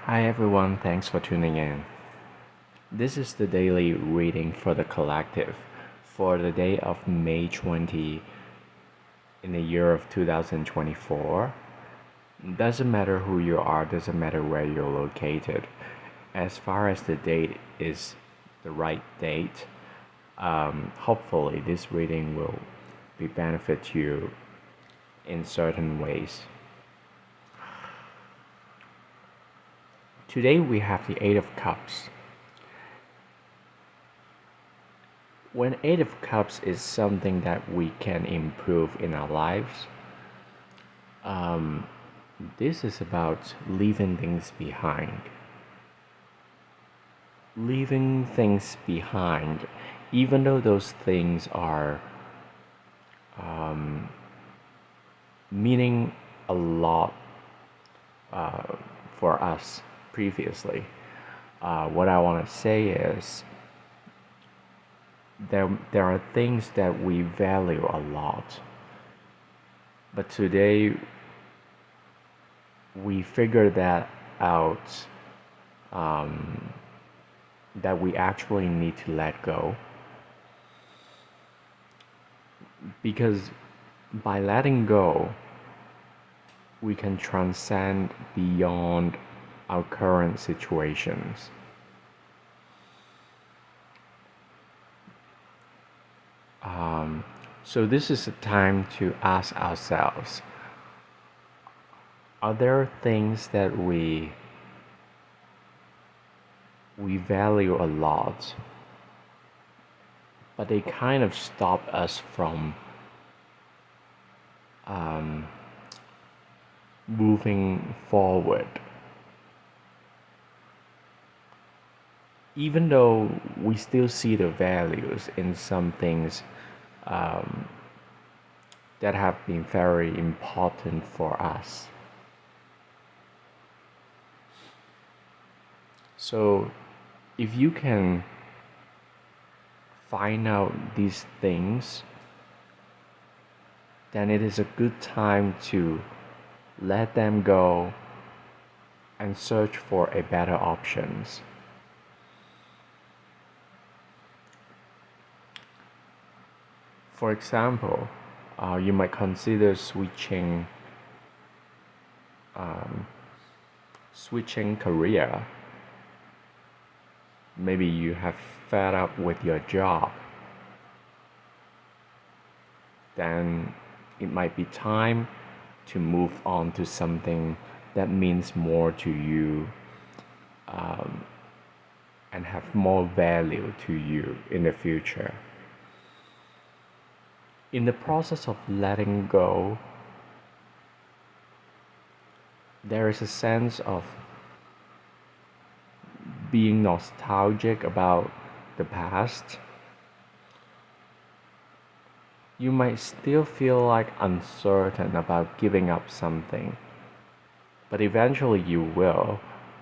Hi everyone, thanks for tuning in. This is the daily reading for the collective for the day of May 20 in the year of 2024. Doesn't matter who you are, doesn't matter where you're located. As far as the date is the right date, hopefully this reading will be benefit to you in certain ways. Today we have the Eight of Cups. When Eight of Cups is something that we can improve in our lives, um, this is about leaving things behind. Leaving things behind, even though those things are um, meaning a lot uh, for us previously. What I want to say is there are things that we value a lot, but today we figure that out, um, that we actually need to let go, because by letting go we can transcend beyond our current situations. um, so this is a time to ask ourselves, are there things that we value a lot, but they kind of stop us from um, moving forward? Even though we still see the values in some things um, that have been very important for us. So, if you can find out these things, then it is a good time to let them go and search for a better options. For example, you might consider um, switching career. Maybe you have fed up with your job. Then it might be time to move on to something that means more to you, um, and have more value to you in the future. In the process of letting go, there is a sense of being nostalgic about the past. You might still feel like uncertain about giving up something, but eventually you will,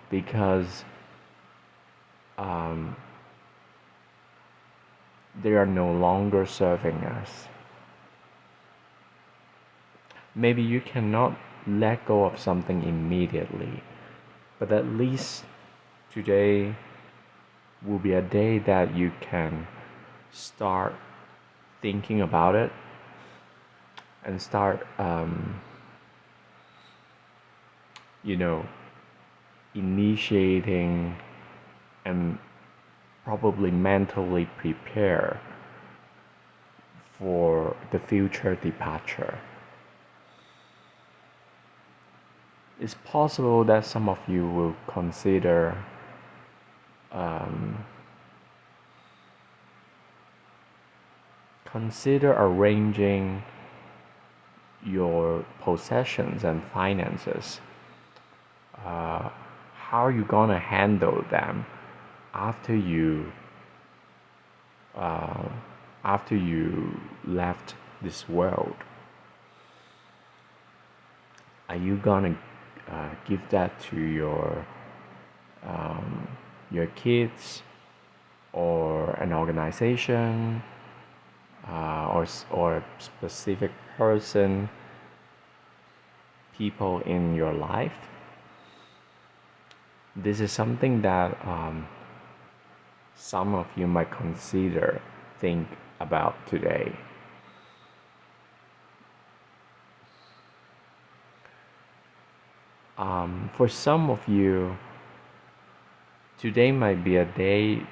because um, they are no longer serving us. Maybe you cannot let go of something immediately, but at least today will be a day that you can start thinking about it and start, you know, initiating and probably mentally prepare for the future departure. It's possible that some of you will um, consider arranging your possessions and finances. Uh, how are you gonna handle them after uh, you left this world? Are you gonna give that to um, your kids or an organization, or a specific person, people in your life? This is something that some of you might consider, think about today. For some of you, today might be a day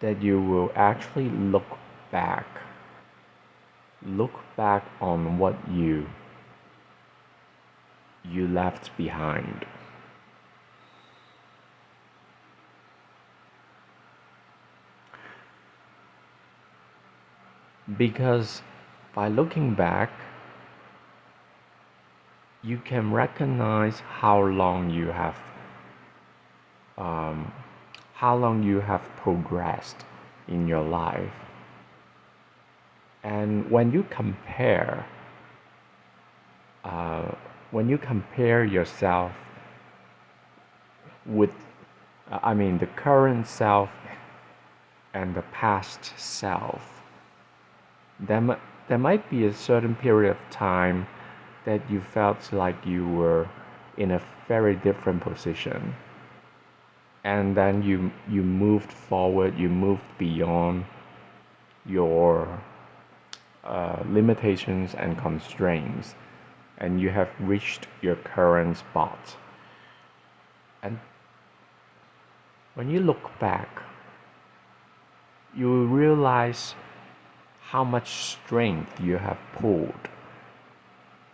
that you will actually back, look back on what you left behind. Because by looking back, you can recognize um, how long you have progressed in your life. And uh, when you compare yourself with, the current self and the past self, there might be a certain period of time that you felt like you were in a very different position. And then you moved forward, you moved beyond your limitations and constraints, and you have reached your current spot. And when you look back, you will realize how much strength you have pulled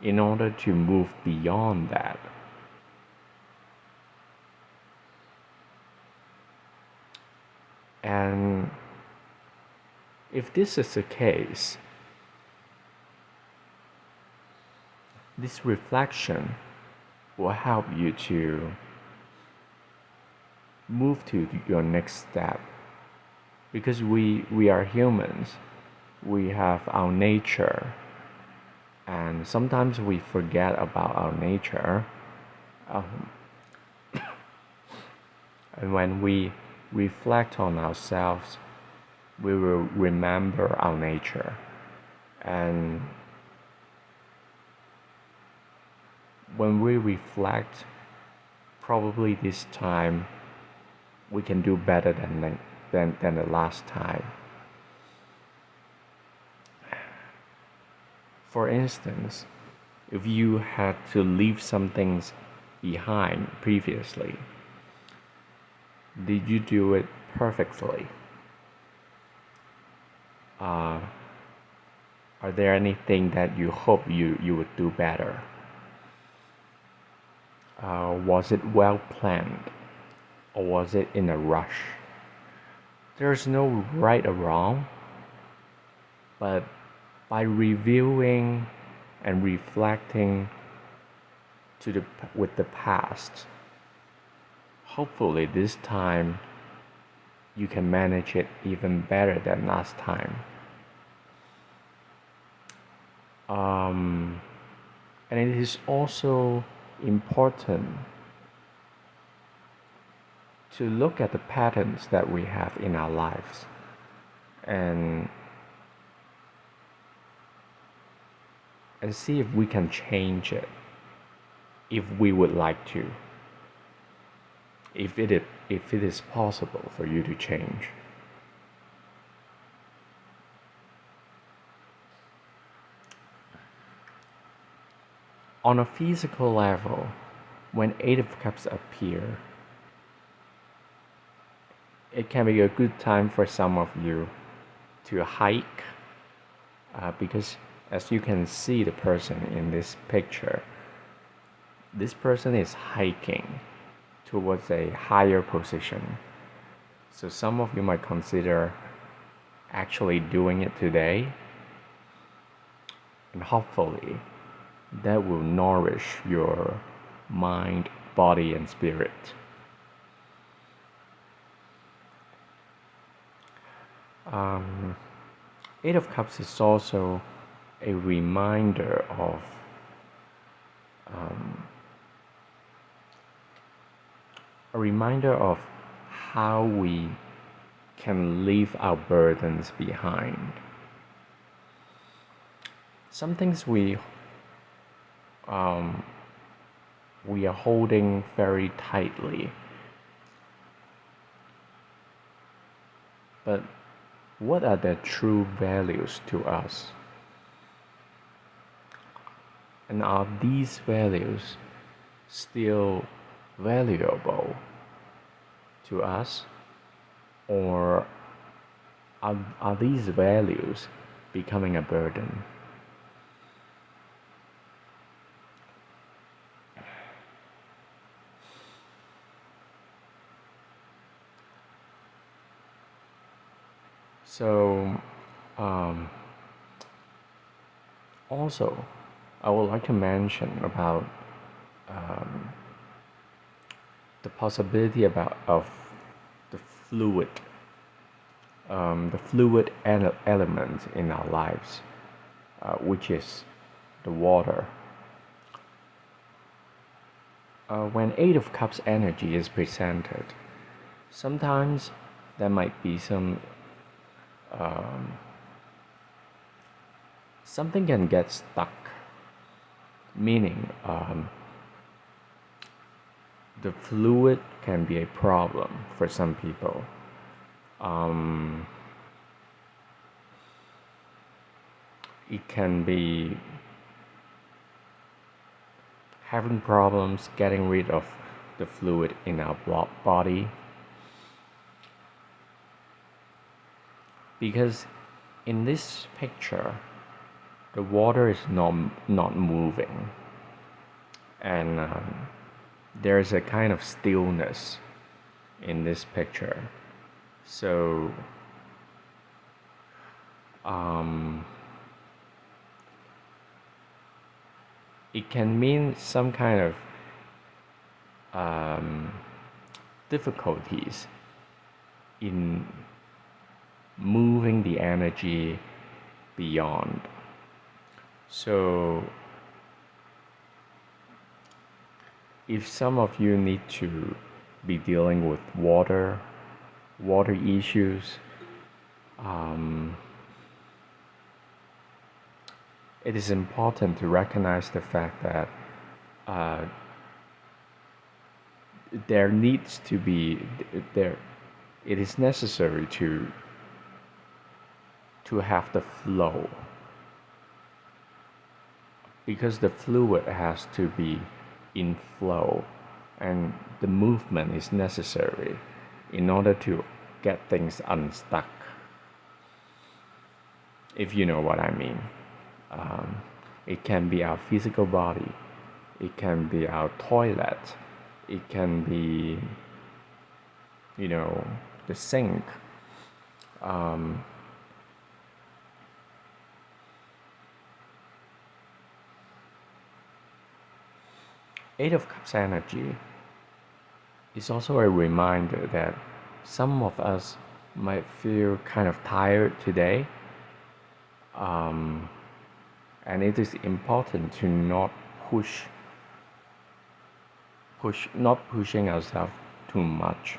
in order to move beyond that. And if this is the case, this reflection will help you to move to your next step, because we are humans, we have our nature, and sometimes we forget about our nature. um, and when we reflect on ourselves, we will remember our nature. And when we reflect, probably this time we can do better than the last time. For instance, if you had to leave some things behind previously, did you do it perfectly? Uh, are there anything that you hope you would do better? Was it well planned, or was it in a rush? There's no right or wrong, but by reviewing and reflecting with the past, hopefully this time you can manage it even better than last time. And it is also important to look at the patterns that we have in our lives and see if we can change it, if we would like to, if it is possible for you to change. On a physical level, when Eight of Cups appear, it can be a good time for some of you to hike, because as you can see the person in this picture, this person is hiking towards a higher position. So some of you might consider actually doing it today, and hopefully that will nourish your mind, body, and spirit. Eight of Cups is also a reminder of how we can leave our burdens behind. Some things we we are holding very tightly. But what are the true values to us? And are these values still valuable to us? Or are these values becoming a burden? So, um, also, I would like to mention about um, the possibility of the fluid, element in our lives, which is the water. When Eight of Cups energy is presented, sometimes there might be um, something can get stuck, meaning the fluid can be a problem for some people. Um, it can be having problems getting rid of the fluid in our body, because in this picture the water is not moving, and there's a kind of stillness in this picture. So it can mean some kind of difficulties in moving the energy beyond. So if some of you need to be dealing with water issues, it is important to recognize the fact that there needs to be there. It is necessary to have the flow, because the fluid has to be in flow, and the movement is necessary in order to get things unstuck, if you know what I mean. It can be our physical body, it can be our toilet, it can be, the sink. Eight of Cups energy is also a reminder that some of us might feel kind of tired today, and it is important to not not pushing ourselves too much.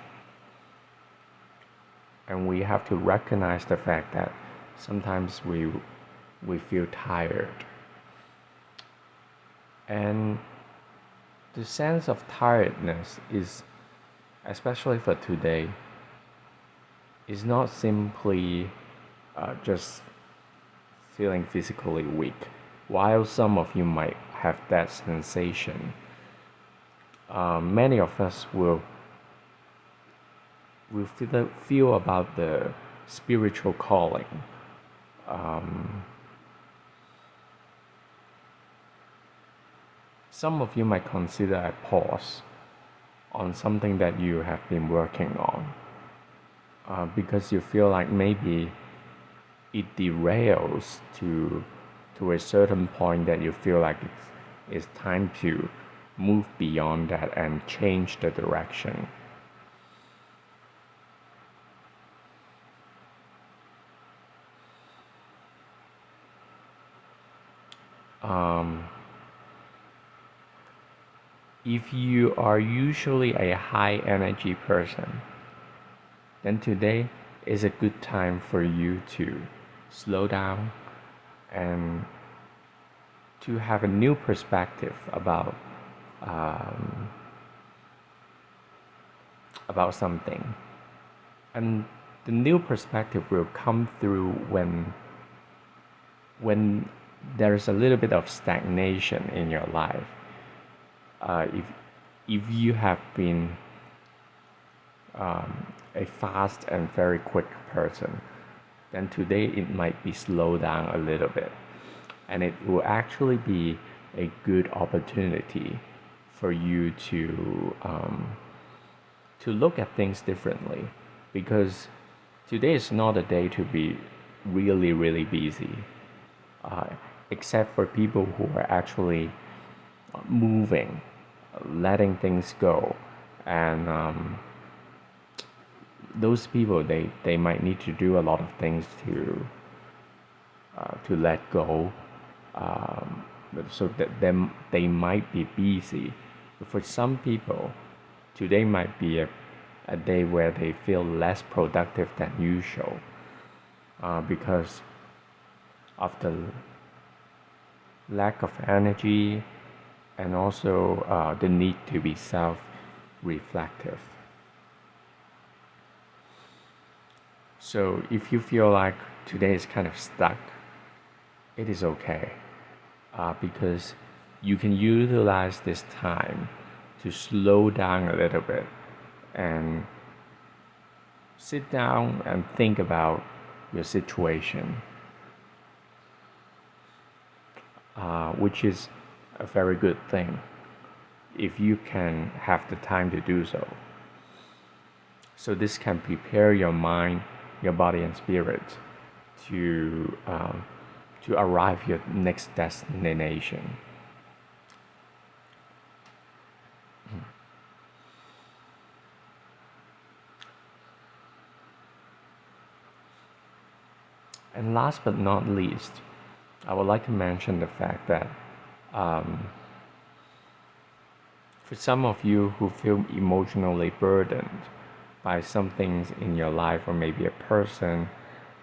And we have to recognize the fact that sometimes we feel tired, and the sense of tiredness is, especially for today, is not simply just feeling physically weak. While some of you might have that sensation, many of us will feel about the spiritual calling. Some of you might consider a pause on something that you have been working on, because you feel like maybe it derails to a certain point that you feel like it's time to move beyond that and change the direction. If you are usually a high energy person, then today is a good time for you to slow down and to have a new perspective about about something. And the new perspective will come through when there's a little bit of stagnation in your life. If you have been a fast and very quick person, then today it might be slowed down a little bit, and it will actually be a good opportunity for you to look at things differently, because today is not a day to be really busy, uh, except for people who are actually moving, letting things go, and those people, they might need to do a lot of things to let go, um, so that them they might be busy. But for some people, today might be a day where they feel less productive than usual, because of the lack of energy, and also the need to be self-reflective. So if you feel like today is kind of stuck, it is okay, because you can utilize this time to slow down a little bit and sit down and think about your situation, which is a very good thing if you can have the time to do so. So this can prepare your mind, your body, and spirit to arrive your next destination. And last but not least, I would like to mention the fact that for some of you who feel emotionally burdened by some things in your life, or maybe a person,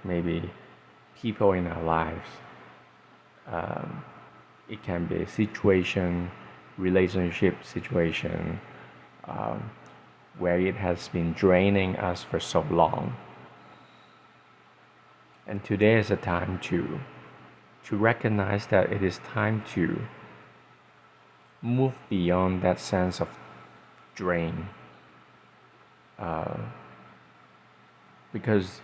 maybe people in our lives, it can be a situation, relationship situation, where it has been draining us for so long. And today is a time to recognize that it is time to move beyond that sense of drain, because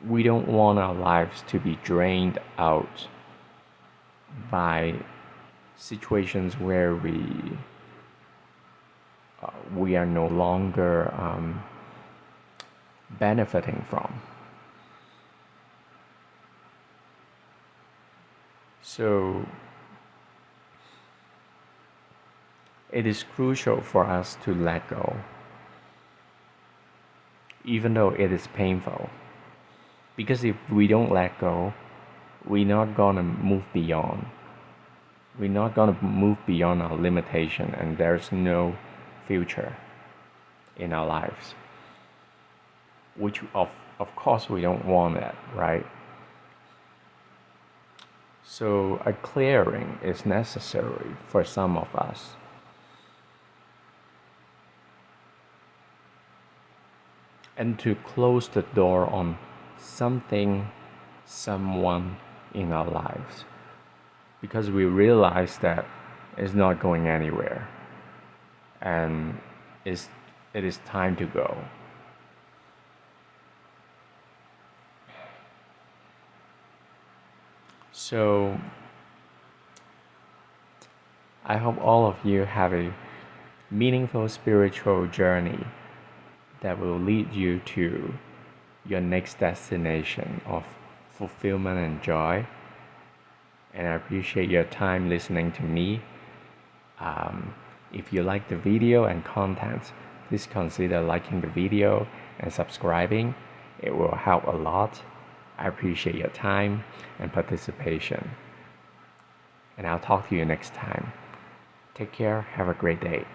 we don't want our lives to be drained out by situations where we are no longer benefiting from. So it is crucial for us to let go, even though it is painful. Because if we don't let go, we're not gonna move beyond. We're not gonna move beyond our limitation, and there's no future in our lives. Which of course we don't want that, right? So a clearing is necessary for some of us. And to close the door on something, someone in our lives, because we realize that it's not going anywhere, and it is time to go. So I hope all of you have a meaningful spiritual journey that will lead you to your next destination of fulfillment and joy. And I appreciate your time listening to me. If you like the video and content, please consider liking the video and subscribing. It will help a lot. I appreciate your time and participation. And I'll talk to you next time. Take care. Have a great day.